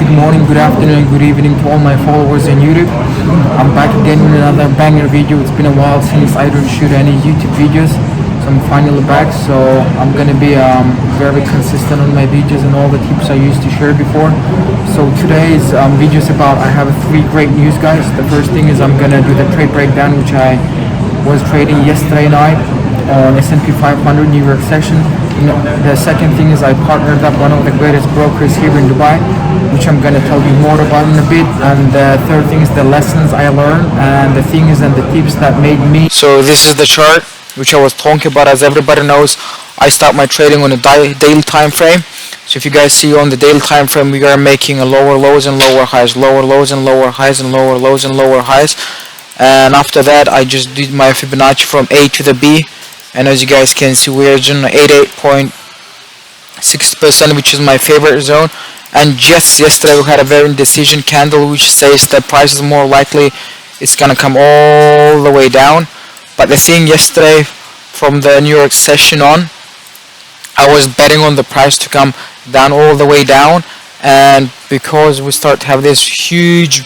Good morning, good afternoon, good evening to all my followers on YouTube. I'm back again with another banger video. It's been a while since I don't shoot any YouTube videos, so I'm finally back. So I'm gonna be very consistent on my videos and all the tips I used to share before. So today's video is about, I have three great news, guys. The first thing is I'm gonna do the trade breakdown, which I was trading yesterday night on SPX500 New York session. The second thing is I partnered up one of the greatest brokers here in Dubai, which I'm going to tell you more about in a bit. And the third thing is the lessons I learned and the things and the tips that made me. So this is the chart which I was talking about. As everybody knows, I start my trading on a daily time frame. So if you guys see on the daily time frame, we are making a lower lows and lower highs, lower lows and lower highs, and lower lows and lower highs. And after that, I just did my Fibonacci from A to the B. And as you guys can see, we're in 88.6%, which is my favorite zone. And just yesterday we had a very indecision candle, which says the price is more likely it's gonna come all the way down. But the thing yesterday, from the New York session on, I was betting on the price to come down all the way down. And because we start to have this huge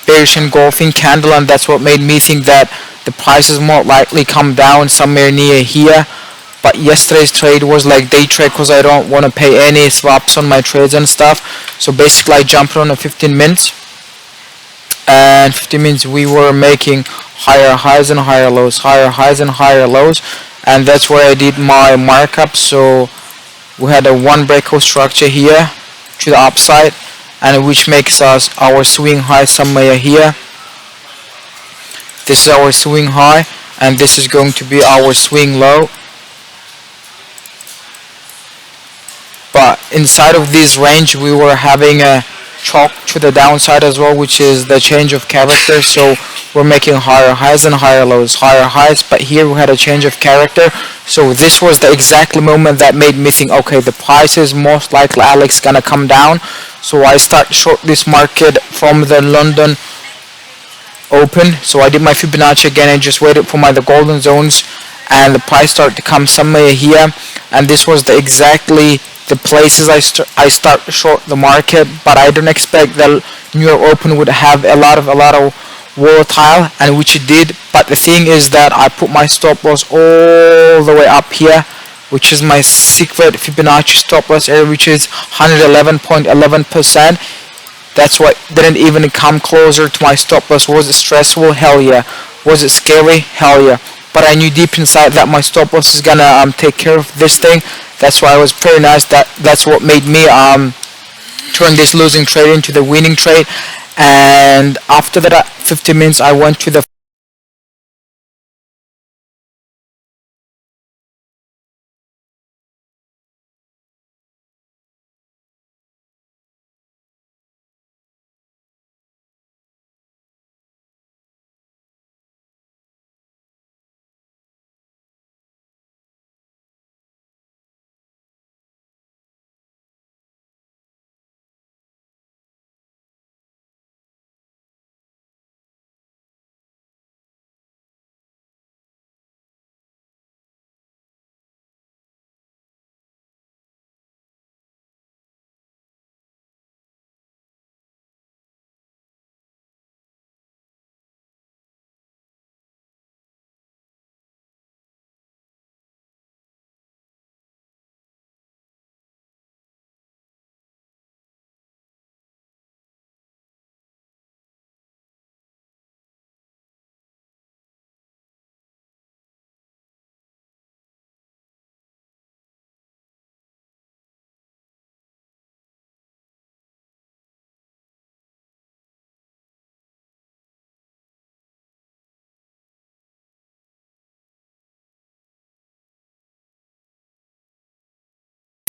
bearish engulfing candle, and that's what made me think that the prices more likely come down somewhere near here. But yesterday's trade was like day trade because I don't want to pay any swaps on my trades and stuff. So basically I jumped on a 15 minutes, and 15 minutes we were making higher highs and higher lows, higher highs and higher lows, and that's where I did my markup. So we had a one breakout structure here to the upside, and which makes us our swing high somewhere here. This is our swing high, and this is going to be our swing low. But inside of this range, we were having a chalk to the downside as well, which is the change of character. So we're making higher highs and higher lows, higher highs, but here we had a change of character. So this was the exact moment that made me think, okay, the price is most likely Alex gonna come down. So I start short this market from the London open. So I did my Fibonacci again and just waited for the golden zones, and the price started to come somewhere here, and this was exactly the places I start to short the market. But I don't expect that New York Open would have a lot of volatile, and which it did. But the thing is that I put my stop loss all the way up here, which is my secret Fibonacci stop loss area, which is 111.11%. That's what didn't even come closer to my stop loss. Was it stressful? Hell yeah. Was it scary? Hell yeah. But I knew deep inside that my stop loss is gonna take care of this thing. That's why I was pretty nice. That's what made me turn this losing trade into the winning trade. And after that 15 minutes, I went to the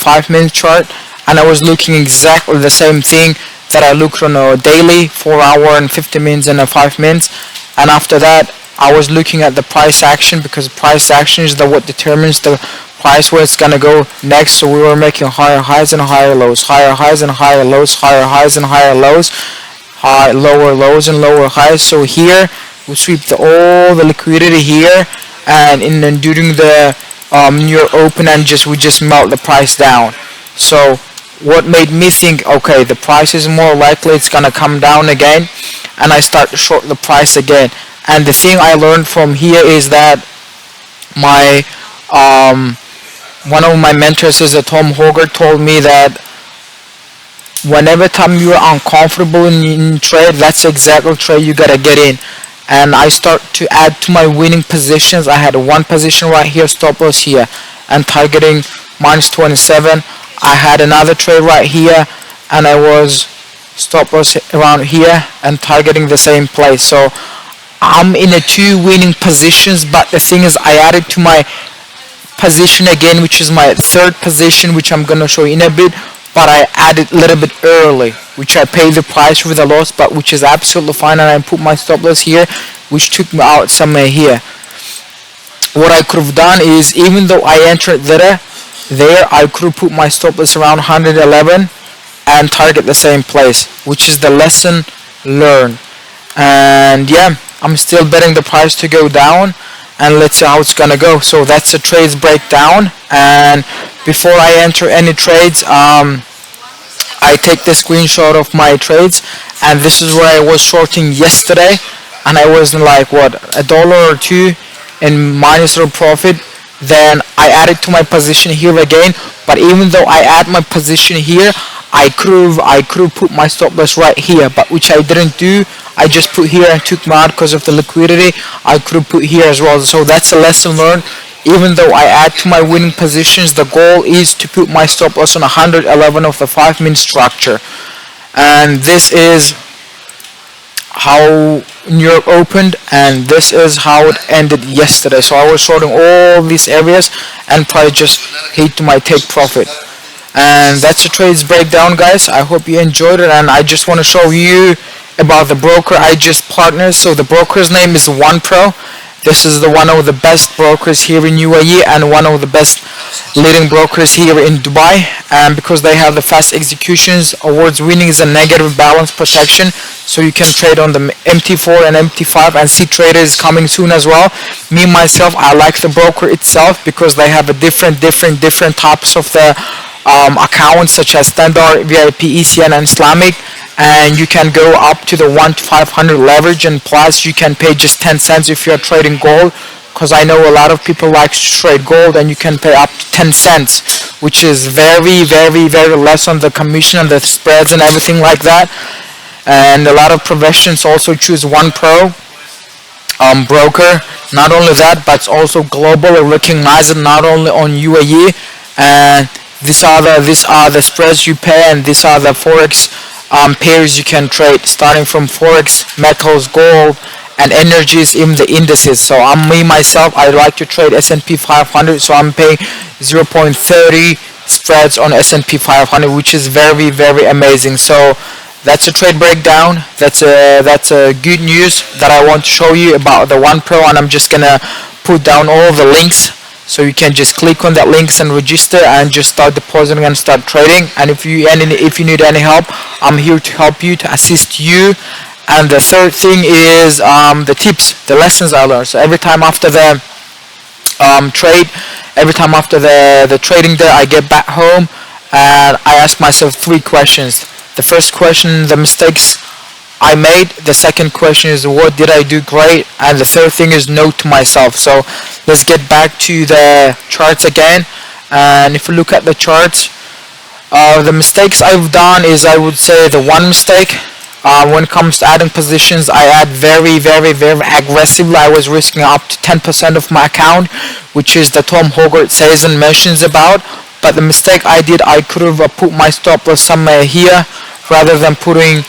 5-minute chart, and I was looking exactly the same thing that I looked on a daily, 4 hour and 50 minutes and a 5 minutes. And after that, I was looking at the price action, because price action is what determines the price where it's gonna go next. So we were making higher highs and higher lows, higher highs and higher lows, higher highs and higher lows, lower lows and lower highs. So here we sweep all the liquidity here, and during the New York Open, and we just melt the price down. So what made me think, okay, the price is more likely it's gonna come down again, and I start to short the price again. And the thing I learned from here is that my one of my mentors is Tom Hogarth told me that whenever time you're uncomfortable in trade, that's exactly trade you gotta get in. And I start to add to my winning positions. I had one position right here, stop loss here, and targeting minus 27. I had another trade right here, and I was stop loss around here and targeting the same place. So I'm in a two winning positions, but the thing is I added to my position again, which is my third position, which I'm gonna show you in a bit, but I added a little bit early, which I paid the price with a loss, but which is absolutely fine. And I put my stop loss here, which took me out somewhere here. What I could have done is, even though I entered there, I could have put my stop loss around 111 and target the same place, which is the lesson learned. And yeah, I'm still betting the price to go down, and let's see how it's gonna go. So that's the trades breakdown. And before I enter any trades, I take the screenshot of my trades, and this is where I was shorting yesterday, and I was in like what, a dollar or two in minus or profit. Then I added to my position here again, but even though I add my position here, I could have put my stop loss right here, but which I didn't do. I just put here and took me out because of the liquidity. I could have put here as well. So that's a lesson learned. Even though I add to my winning positions, the goal is to put my stop loss on 111 of the 5-minute structure. And this is how New York opened, and this is how it ended yesterday. So I was shorting all these areas and probably just hit to my take profit. And that's the trades breakdown, guys. I hope you enjoyed it, and I just want to show you about the broker I just partnered. So the broker's name is OnePro. This is one of the best brokers here in UAE and one of the best leading brokers here in Dubai. And because they have the fast executions, awards winnings, and negative balance protection, so you can trade on the MT4 and MT5, and C Trader is coming soon as well. Me myself, I like the broker itself because they have a different types of the accounts, such as standard, VIP, ECN, and Islamic. And you can go up to the 1 to 500 leverage, and plus you can pay just 10 cents if you're trading gold, because I know a lot of people like to trade gold, and you can pay up to 10 cents, which is very less on the commission and the spreads and everything like that. And a lot of professions also choose OnePro broker. Not only that, but it's also globally recognized, not only on UAE. And these are the spreads you pay, and these are the forex pairs you can trade, starting from forex, metals, gold, and energies, even the indices. So me myself, I like to trade S&P 500, so I'm paying 0.30 spreads on S&P 500, which is very amazing. So that's a trade breakdown. That's a good news that I want to show you about the OnePro, and I'm just gonna put down all the links, so you can just click on that links and register and just start depositing and start trading. And if you need any help, I'm here to help you, to assist you. And the third thing is the tips, the lessons I learned. So every time after the trade, every time after the trading day, I get back home and I ask myself 3 questions. The first question, the mistakes I made. The second question is, what did I do great? And the third thing is, note to myself. So let's get back to the charts again. And if you look at the charts, the mistakes I've done is, I would say the one mistake, when it comes to adding positions, I add very aggressively. I was risking up to 10% of my account, which is the Tom Hogarth says and mentions about. But the mistake I did, I could have put my stop loss somewhere here rather than putting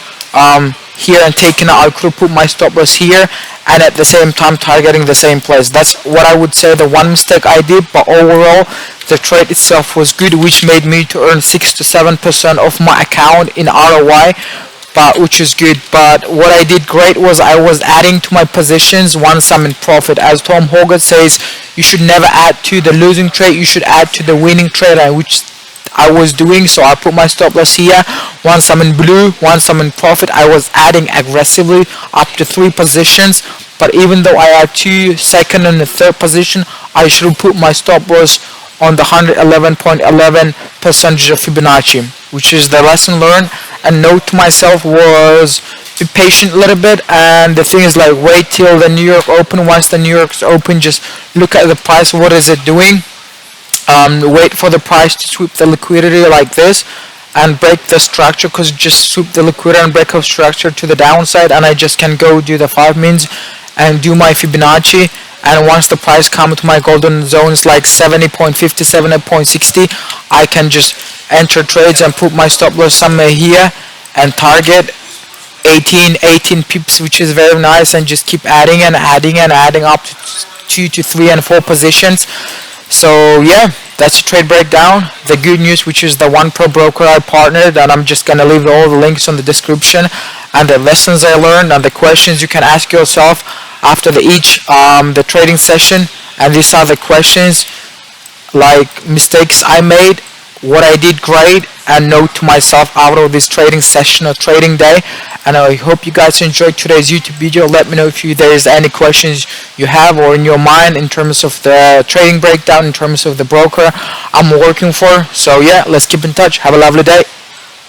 here and taking out. I could have put my stop loss here and at the same time targeting the same place. That's what I would say the one mistake I did. But overall, the trade itself was good, which made me to earn 6 to 7% of my account in ROI, but which is good. But what I did great was I was adding to my positions once I'm in profit. As Tom Hogarth says, you should never add to the losing trade, you should add to the winning trade, which I was doing. So I put my stop loss here. Once I'm in blue, once I'm in profit, I was adding aggressively up to 3 positions. But even though I had 2 second and a third position, I should put my stop loss on the 111.11 percentage of Fibonacci, which is the lesson learned. And note to myself was be patient a little bit, and the thing is like wait till the New York Open. Once the New York's open, just look at the price, what is it doing, wait for the price to sweep the liquidity like this and break the structure, because just sweep the liquidity and break up structure to the downside, and I just can go do the 5 mins and do my Fibonacci. And once the price comes to my golden zones like 70.50, 70.60, I can just enter trades and put my stop loss somewhere here and target 18 pips, which is very nice, and just keep adding and adding and adding up to 2 to 3 and 4 positions. So yeah, that's a trade breakdown. The good news, which is the one pro broker I partnered, and I'm just gonna leave all the links on the description, and the lessons I learned and the questions you can ask yourself after the trading session. And these are the questions, like mistakes I made, what I did great, and note to myself out of this trading session or trading day. And I hope you guys enjoyed today's YouTube video. Let me know if there is any questions you have or in your mind in terms of the trading breakdown, in terms of the broker I'm working for. So yeah, let's keep in touch. Have a lovely day.